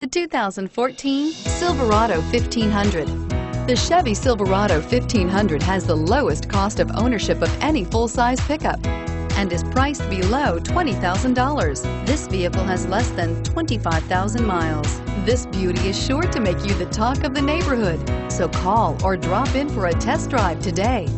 The 2014 Silverado 1500. The Chevy Silverado 1500 has the lowest cost of ownership of any full-size pickup and is priced below $20,000. This vehicle has less than 25,000 miles. This beauty is sure to make you the talk of the neighborhood. So call or drop in for a test drive today.